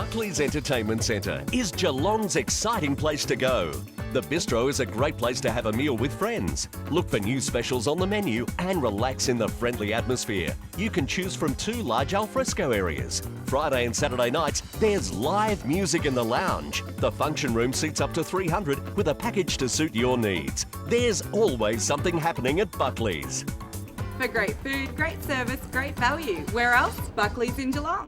Buckley's Entertainment Centre is Geelong's exciting place to go. The bistro is a great place to have a meal with friends. Look for new specials on the menu and relax in the friendly atmosphere. You can choose from 2 large alfresco areas. Friday and Saturday nights, there's live music in the lounge. The function room seats up to 300 with a package to suit your needs. There's always something happening at Buckley's. For great food, great service, great value. Where else? Buckley's in Geelong.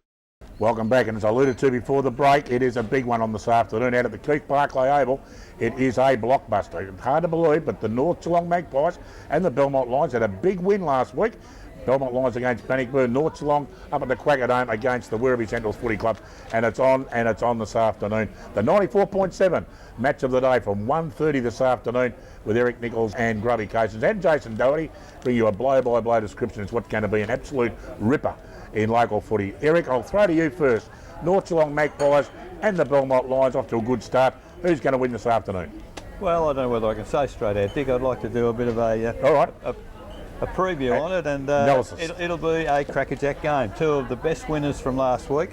Welcome back, and as I alluded to before the break, it is a big one on this afternoon out at the Keith Barclay Oval. It is a blockbuster. It's hard to believe, but the North Geelong Magpies and the Belmont Lions had a big win last week. Belmont Lions against Bannockburn, North Geelong up at the Quacker Dome against the Werribee Centrals Footy Club, and it's on this afternoon. The 94.7 match of the day from 1:30 this afternoon with Eric Nicholls and Grubby Cations and Jason Doherty bring you a blow-by-blow description. It's what's going to be an absolute ripper in local footy. Eric, I'll throw to you first. North Geelong Magpies and the Belmont Lions off to a good start. Who's going to win this afternoon? Well, I don't know whether I can say straight out, Dick. I'd like to do a bit of a preview on it, and it'll be a crackerjack game. 2 of the best winners from last week.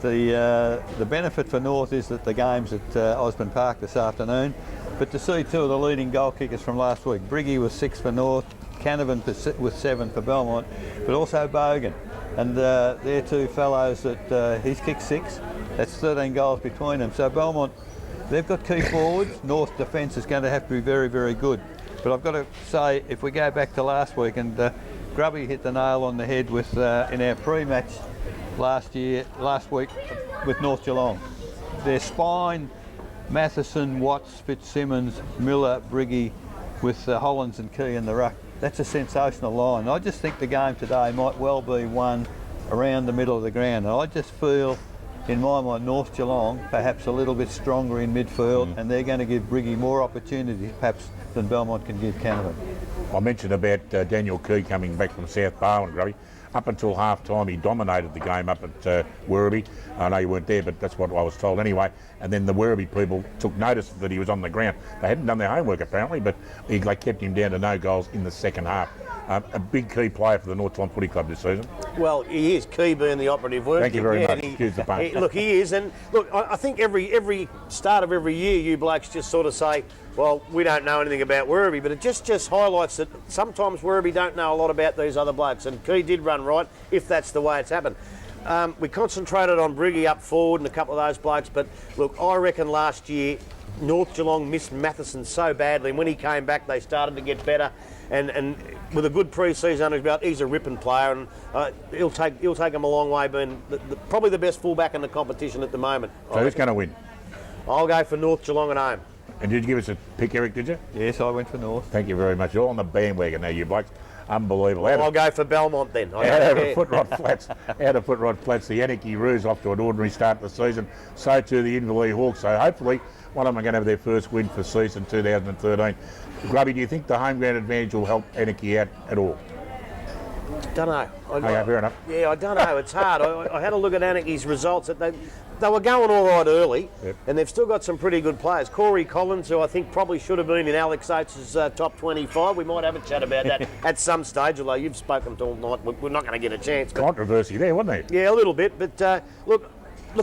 The benefit for North is that the game's at Osborne Park this afternoon, but to see 2 of the leading goal kickers from last week, Briggy was 6 for North, Canavan with 7 for Belmont, but also Bogan. And they're 2 fellows that he's kicked 6. That's 13 goals between them. So Belmont, they've got key forwards. North defence is going to have to be very, very good. But I've got to say, if we go back to last week, and Grubby hit the nail on the head with in our pre-match last week with North Geelong. Their spine, Matheson, Watts, Fitzsimmons, Miller, Briggy, with Hollands and Key in the ruck. That's a sensational line. I just think the game today might well be won around the middle of the ground. And I just feel, in my mind, North Geelong perhaps a little bit stronger in midfield, and they're going to give Briggy more opportunities perhaps than Belmont can give Canavan. I mentioned about Daniel Key coming back from South Barwon, Grubby. Up until half-time, he dominated the game up at Werribee. I know you weren't there, but that's what I was told anyway. And then the Werribee people took notice that he was on the ground. They hadn't done their homework, apparently, but they kept him down to no goals in the second half. A big key player for the North Geelong Footy Club this season. Well, he is, key being the operative word. Thank you very much. Excuse the pun. Look, he is. And look, I think every start of every year, you blokes just sort of say, well, we don't know anything about Werribee, but it just highlights that sometimes Werribee don't know a lot about these other blokes. And Key did run right, if that's the way it's happened. We concentrated on Briggy up forward and a couple of those blokes, but look, I reckon last year North Geelong missed Matheson so badly, and when he came back they started to get better, and with a good pre-season under his belt, he's a ripping player, and he'll take him a long way, being probably the best fullback in the competition at the moment. So who's going to win? I'll go for North Geelong at home. And did you give us a pick, Eric, did you? Yes, I went for North. Thank you very much. You're on the bandwagon now, you blokes. Unbelievable. I'll go for Belmont then. Out of Footrod Flats, the Anarchy Roos off to an ordinary start to the season. So too the Inverleigh Hawks. So hopefully one of them are going to have their first win for season 2013. Grubby, do you think the home ground advantage will help Anarchy out at all? Don't know. Okay, fair enough. Yeah, I don't know. It's hard. I had a look at Anarchy's results. They were going all right early, and they've still got some pretty good players. Corey Collins, who I think probably should have been in Alex Oates' top 25. We might have a chat about that at some stage, although you've spoken to all night. We're not going to get a chance. Controversy there, wasn't there? Yeah, a little bit. But look,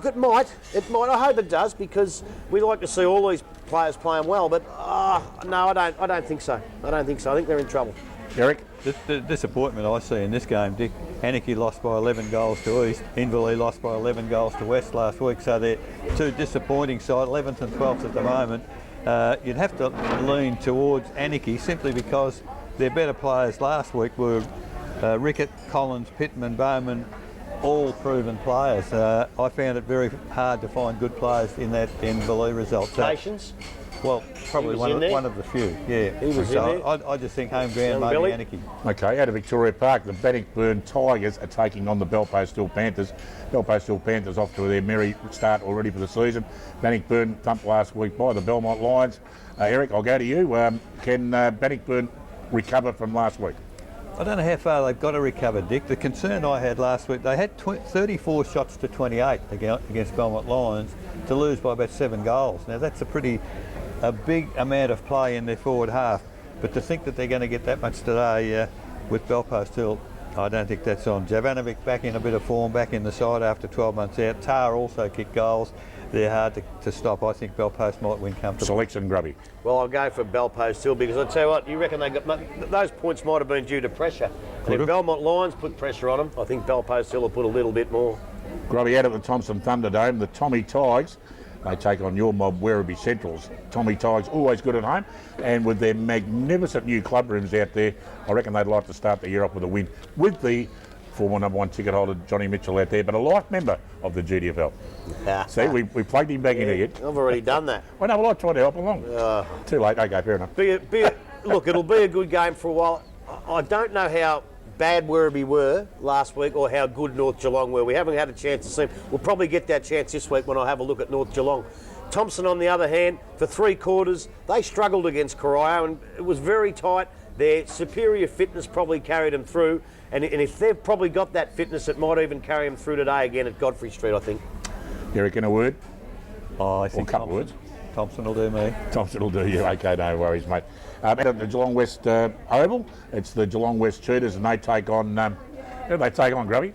it might. I hope it does, because we like to see all these players playing well. But no, I don't think so. I don't think so. I think they're in trouble. Eric? The disappointment I see in this game, Dick, Anarchy lost by 11 goals to East, Inverleigh lost by 11 goals to West last week, so they're 2 disappointing sides, 11th and 12th at the moment. You'd have to lean towards Anarchy simply because their better players last week were Rickett, Collins, Pittman, Bowman, all proven players. I found it very hard to find good players in that Inverleigh result. Cations? Well, probably one of the few, yeah. He was so I just think home ground may be Anarchy. Okay, out of Victoria Park, the Bannockburn Tigers are taking on the Belpost Hill Panthers. Belpost Hill Panthers off to their merry start already for the season. Bannockburn thumped last week by the Belmont Lions. Eric, I'll go to you. Can Bannockburn recover from last week? I don't know how far they've got to recover, Dick. The concern I had last week, they had 34 shots to 28 against Belmont Lions to lose by about 7 goals. Now that's a big amount of play in their forward half, but to think that they're going to get that much today with Belpost Hill, I don't think that's on. Jovanovic back in a bit of form, back in the side after 12 months out. Tar also kicked goals. They're hard to stop. I think Belpost might win comfortably. Selection, Grubby. Well, I'll go for Belpost still, because I tell you what, you reckon they got those points might have been due to pressure. And if Belmont Lions put pressure on them, I think Belpost still will put a little bit more. Grubby, out at the Thompson Thunderdome, the Tommy Tigers, they take on your mob Werribee Centrals. Tommy Tigers always good at home, and with their magnificent new club rooms out there, I reckon they'd like to start the year off with a win with the former #1 ticket holder Johnny Mitchell out there, but a life member of the GDFL. See, we plugged him back in here. I've already done that. Well, no, I tried to help along. Too late. Okay, fair enough. Look, it'll be a good game for a while. I don't know how bad Werribee were last week or how good North Geelong were. We haven't had a chance to see them. We'll probably get that chance this week when I have a look at North Geelong. Thompson, on the other hand, for 3 quarters, they struggled against Corio, and it was very tight. Their superior fitness probably carried them through, and if they've probably got that fitness, it might even carry them through today again at Godfrey Street, I think. Eric, in a word? Oh, I think a couple of words. Thompson will do me. Thompson will do you. Okay, no worries, mate. Out at the Geelong West Oval, it's the Geelong West Cheetahs, and they take on, who do they take on, Grubby?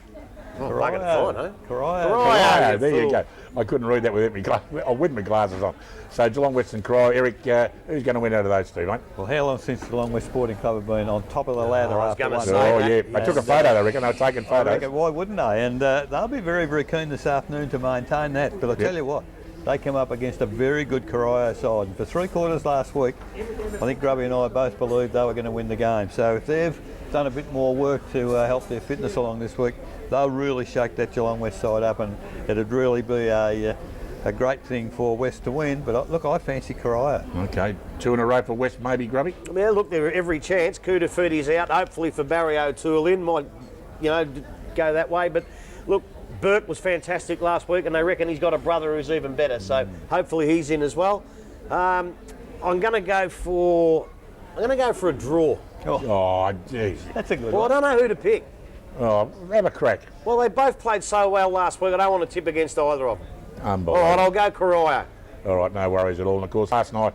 Corio. Corio, there you go. I couldn't read that with my glasses on. So Geelong West and Corio. Eric, who's going to win out of those two, mate? Well, how long since Geelong West Sporting Club have been on top of the ladder after one? Yeah. They took a photo, I reckon. They were taking photos. Why wouldn't they? And they'll be very, very keen this afternoon to maintain that. But I'll tell you what, they come up against a very good Corio side. And for 3 quarters last week, I think Grubby and I both believed they were going to win the game. So if they've done a bit more work to help their fitness along this week, they'll really shake that Geelong West side up, and it'd really be a great thing for West to win. But look, I fancy Corio. Okay, 2 in a row for West, maybe, Grubby? Yeah, look, there are every chance. Koutofides out, hopefully for Barry O'Toole in, might, go that way. But look, Burke was fantastic last week, and they reckon he's got a brother who's even better. So hopefully he's in as well. I'm going to go for a draw. Oh, jeez. That's a good one. Well, I don't know who to pick. Oh, have a crack. Well, they both played so well last week. I don't want to tip against either of them. Unbelievable. All right, I'll go Corio. All right, no worries at all. And of course, last night,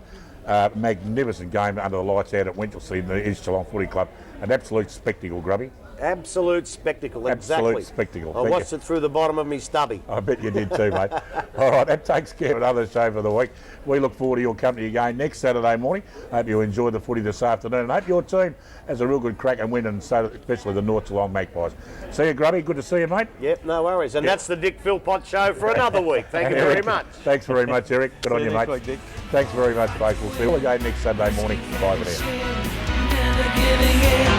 magnificent game under the lights out at Winchelsea, the East Geelong Footy Club. An absolute spectacle, Grubby. Absolute spectacle, exactly. Absolute spectacle. I watched it through the bottom of me stubby. I bet you did too, mate. All right, that takes care of another show for the week. We look forward to your company again next Saturday morning. Hope you enjoy the footy this afternoon, and hope your team has a real good crack and win, and especially the North Geelong Magpies. See you, Grubby. Good to see you, mate. Yep, no worries. And that's the Dick Philpott show for another week. Thank you very much. Thanks very much, Eric. Good on you, mate. Week, Dick. Thanks very much, folks. We'll see you again next Saturday morning. Bye for now.